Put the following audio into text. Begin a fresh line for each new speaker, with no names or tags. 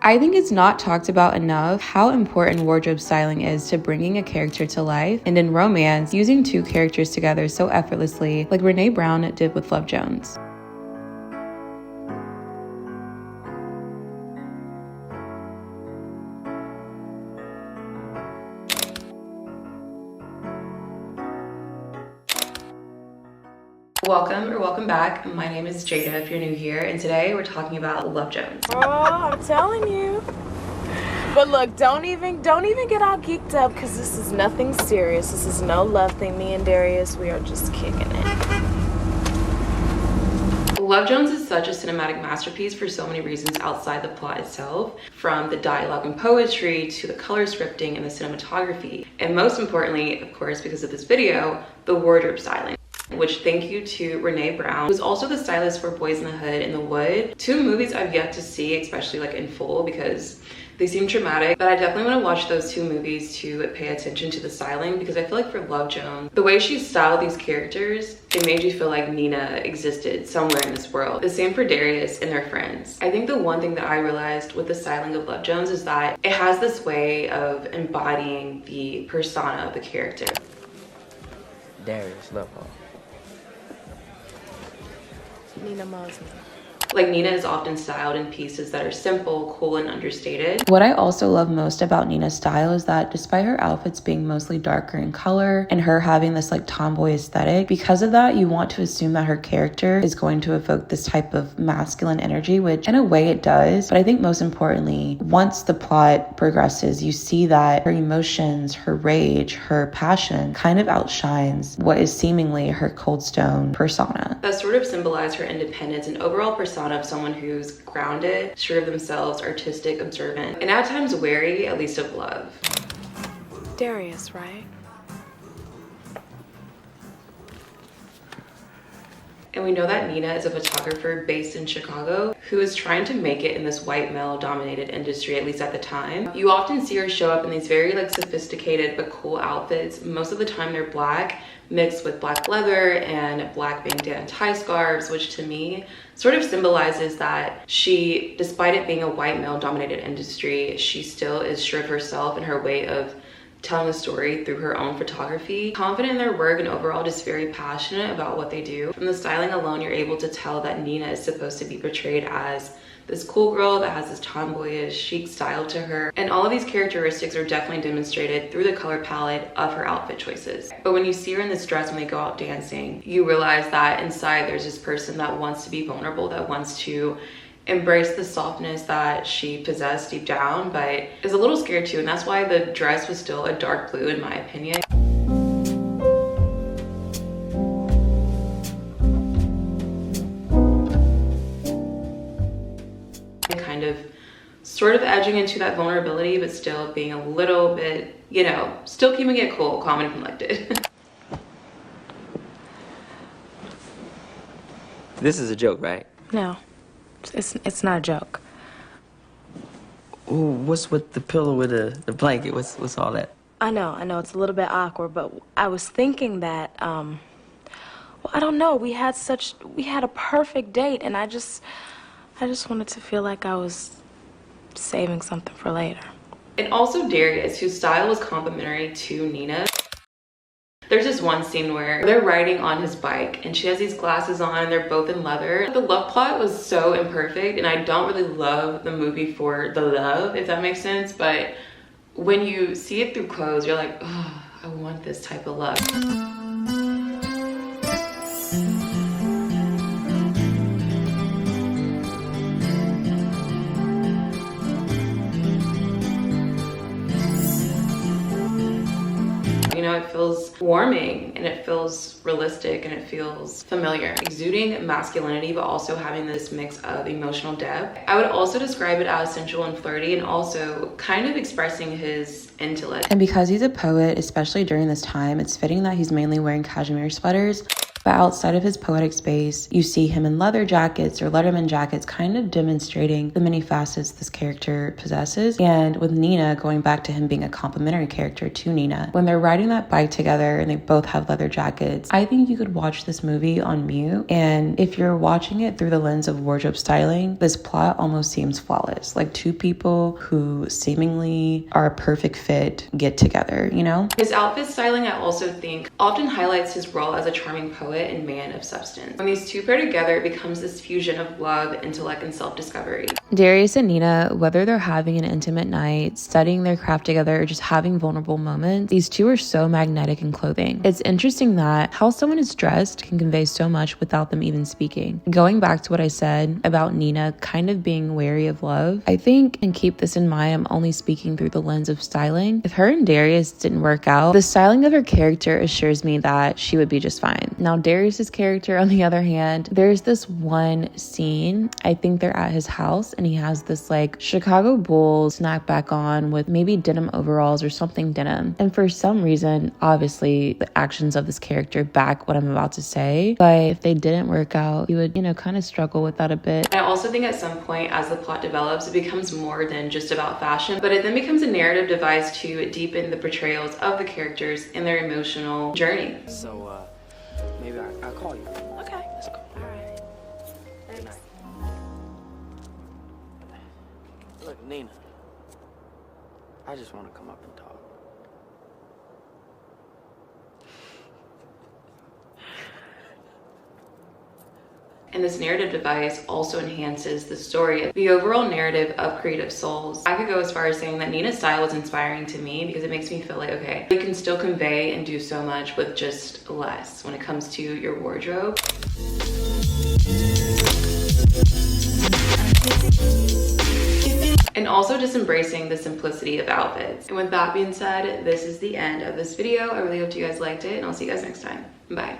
I think it's not talked about enough how important wardrobe styling is to bringing a character to life, and in romance, using two characters together so effortlessly, like Brene Brown did with Love Jones. Welcome back. My name is Jada if you're new here, and today we're talking about Love Jones.
Oh, I'm telling you. But look, don't even get all geeked up, because this is nothing serious. This is no love thing. Me and Darius, we are just kicking it.
Love Jones is such a cinematic masterpiece for so many reasons outside the plot itself, from the dialogue and poetry to the color scripting and the cinematography, and most importantly, of course, because of this video, the wardrobe styling. Which, thank you to Brene Brown, who's also the stylist for Boys in the Hood and The Wood. Two movies I've yet to see, especially like in full, because they seem traumatic, but I definitely want to watch those two movies to pay attention to the styling, because I feel like for Love Jones, the way she styled these characters, it made you feel like Nina existed somewhere in this world. The same for Darius and their friends. I think the one thing that I realized with the styling of Love Jones is that it has this way of embodying the persona of the character.
Darius, love her.
Nina Mosman.
Like, Nina is often styled in pieces that are simple, cool, and understated.
What I also love most about Nina's style is that despite her outfits being mostly darker in color and her having this like tomboy aesthetic, because of that, you want to assume that her character is going to evoke this type of masculine energy, which in a way it does. But I think most importantly, once the plot progresses, you see that her emotions, her rage, her passion kind of outshines what is seemingly her cold stone persona.
That sort of symbolize her independence and overall persona of someone who's grounded, sure of themselves, artistic, observant, and at times wary, at least of love.
Darius, right?
And we know that Nina is a photographer based in Chicago who is trying to make it in this white male dominated industry, at least at the time. You often see her show up in these very like sophisticated but cool outfits. Most of the time they're black, mixed with black leather and black bandana tie scarves, which to me sort of symbolizes that she, despite it being a white male dominated industry, she still is sure of herself and her way of telling a story through her own photography. Confident in their work and overall just very passionate about what they do. From the styling alone, you're able to tell that Nina is supposed to be portrayed as this cool girl that has this tomboyish, chic style to her. And all of these characteristics are definitely demonstrated through the color palette of her outfit choices. But when you see her in this dress when they go out dancing, you realize that inside there's this person that wants to be vulnerable, that wants to embrace the softness that she possessed deep down, but is a little scared too. And that's why the dress was still a dark blue in my opinion. Kind of sort of edging into that vulnerability, but still being a little bit, you know, still keeping it cool, calm, and collected.
This is a joke, right?
No, it's not a joke.
Ooh, what's with the pillow with the blanket? What's all that?
I know, it's a little bit awkward, but I was thinking that, well, I don't know, we had a perfect date, and I just wanted to feel like I was saving something for later.
And also Darius, whose style was complementary to Nina. There's this one scene where they're riding on his bike and she has these glasses on and they're both in leather. The love plot was so imperfect, and I don't really love the movie for the love, if that makes sense, but when you see it through clothes, you're like, oh, I want this type of love. You know, it feels warming and it feels realistic and it feels familiar. Exuding masculinity, but also having this mix of emotional depth. I would also describe it as sensual and flirty, and also kind of expressing his intellect.
And because he's a poet, especially during this time, it's fitting that he's mainly wearing cashmere sweaters. But outside of his poetic space, you see him in leather jackets or Letterman jackets, kind of demonstrating the many facets this character possesses. And with Nina, going back to him being a complimentary character to Nina, when they're riding that bike together and they both have leather jackets, I think you could watch this movie on mute. And if you're watching it through the lens of wardrobe styling, this plot almost seems flawless. Like two people who seemingly are a perfect fit get together, you know?
His outfit styling, I also think, often highlights his role as a charming poet and man of substance. When these two pair together, it becomes this fusion of love, intellect, and self-discovery.
Darius and Nina, whether they're having an intimate night, studying their craft together, or just having vulnerable moments, these two are so magnetic in clothing. It's interesting that how someone is dressed can convey so much without them even speaking. Going back to what I said about Nina kind of being wary of love, I think, and keep this in mind, I'm only speaking through the lens of styling. If her and Darius didn't work out, the styling of her character assures me that she would be just fine. Now, Darius's character, on the other hand, there's this one scene, I think they're at his house, and he has this like Chicago Bulls snapback on with maybe denim overalls or something denim. And for some reason, obviously, the actions of this character back what I'm about to say, but if they didn't work out, you would, kind of struggle with that a bit.
I also think at some point, as the plot develops, it becomes more than just about fashion, but it then becomes a narrative device to deepen the portrayals of the characters in their emotional journey.
So, maybe I'll call you.
Okay. Let's go. All right. Thanks.
Look, Nina, I just want to come up and talk.
And this narrative device also enhances the story, the overall narrative of Creative Souls. I could go as far as saying that Nina's style is inspiring to me because it makes me feel like, okay, you can still convey and do so much with just less when it comes to your wardrobe. And also just embracing the simplicity of outfits. And with that being said, this is the end of this video. I really hope you guys liked it, and I'll see you guys next time. Bye.